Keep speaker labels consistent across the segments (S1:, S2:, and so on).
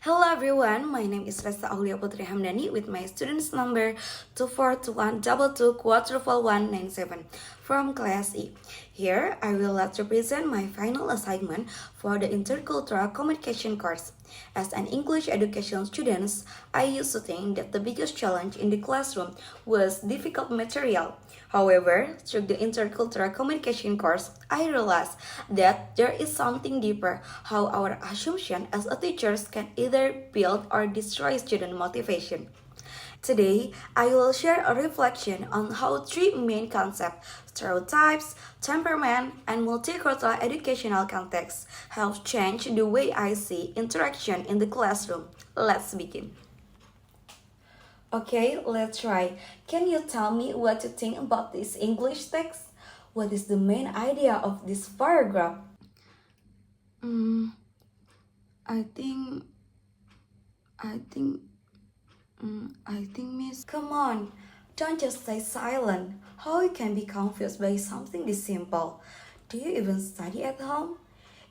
S1: Hello everyone, my name is Resta Aulia with my students number 2421224197 from class E. Here, I will let you present my final assignment for the Intercultural Communication course. As an English education student, I used to think that the biggest challenge in the classroom was difficult material. However, through the Intercultural Communication course, I realized that there is something deeper, how our assumption as a teachers can either build or destroy student motivation. Today, I will share a reflection on how three main concepts, stereotypes, temperament, and multicultural educational contexts have changed the way I see interaction in the classroom. Let's begin. Okay, let's try. Can you tell me what you think about this English text? What is the main idea of this paragraph? I think, I think, Miss. Come on, don't just stay silent. How you can be confused by something this simple? Do you even study at home?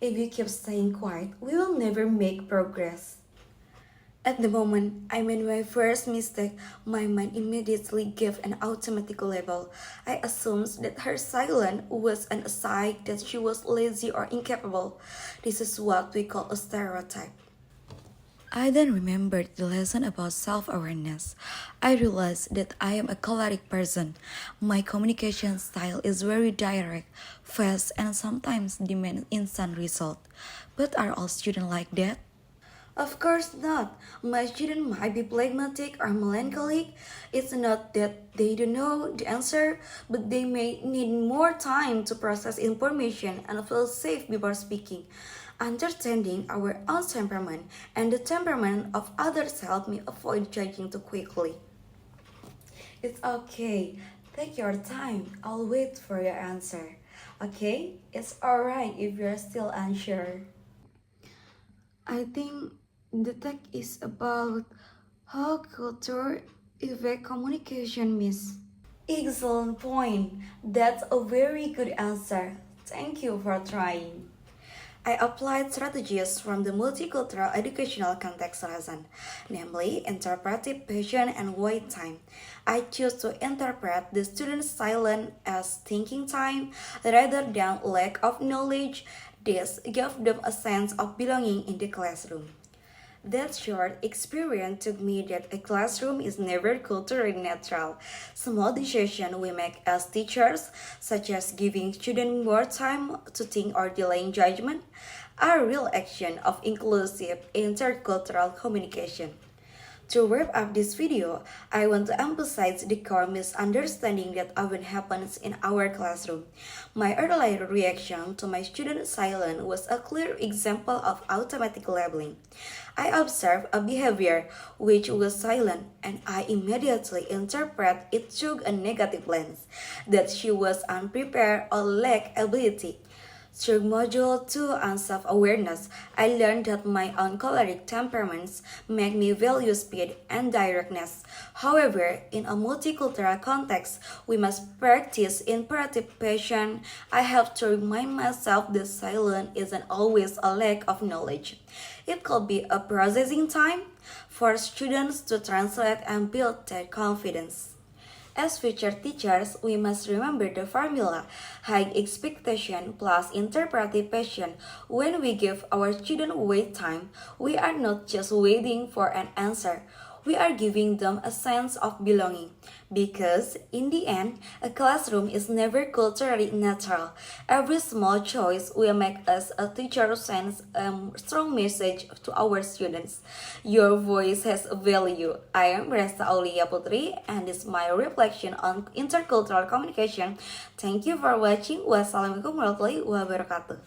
S1: If you keep staying quiet, we will never make progress. At the moment I made my first mistake, my mind immediately gave an automatic label. I assumed that her silence was an aside that she was lazy or incapable. This is what we call a stereotype. I then remembered the lesson about self-awareness. I realized that I am a choleric person. My communication style is very direct, fast, and sometimes demands instant result. But are all students like that? Of course not. My student might be phlegmatic or melancholic. It's not that they don't know the answer, but they may need more time to process information and feel safe before speaking. Understanding our own temperament and the temperament of others help me avoid judging too quickly. It's okay. Take your time. I'll wait for your answer. Okay? It's alright if you're still unsure. I think the text is about how culture affect communication, miss. Excellent point. That's a very good answer. Thank you for trying. I applied strategies from the multicultural educational context lesson, namely interpretive patient and wait time. I choose to interpret the student's silence as thinking time rather than lack of knowledge. This gave them a sense of belonging in the classroom. That short experience taught me that a classroom is never culturally neutral. Small decisions we make as teachers, such as giving students more time to think or delaying judgment, are real action of inclusive intercultural communication. To wrap up this video, I want to emphasize the core misunderstanding that often happens in our classroom. My earlier reaction to my student's silence was a clear example of automatic labeling. I observed a behavior which was silent and I immediately interpret it through a negative lens, that she was unprepared or lacked ability. Through Module 2 on self-awareness, I learned that my own choleric temperaments make me value speed and directness. However, in a multicultural context, we must practice imperative patience. I have to remind myself that silence isn't always a lack of knowledge. It could be a processing time for students to translate and build their confidence. As future teachers, we must remember the formula, high expectation plus interpretive passion. When we give our students wait time, we are not just waiting for an answer. We are giving them a sense of belonging. Because, in the end, a classroom is never culturally neutral. Every small choice will make us a teacher sends a strong message to our students. Your voice has value. I am Resta Aulia and this is my reflection on intercultural communication. Thank you for watching. Wassalamualaikum warahmatullahi wabarakatuh.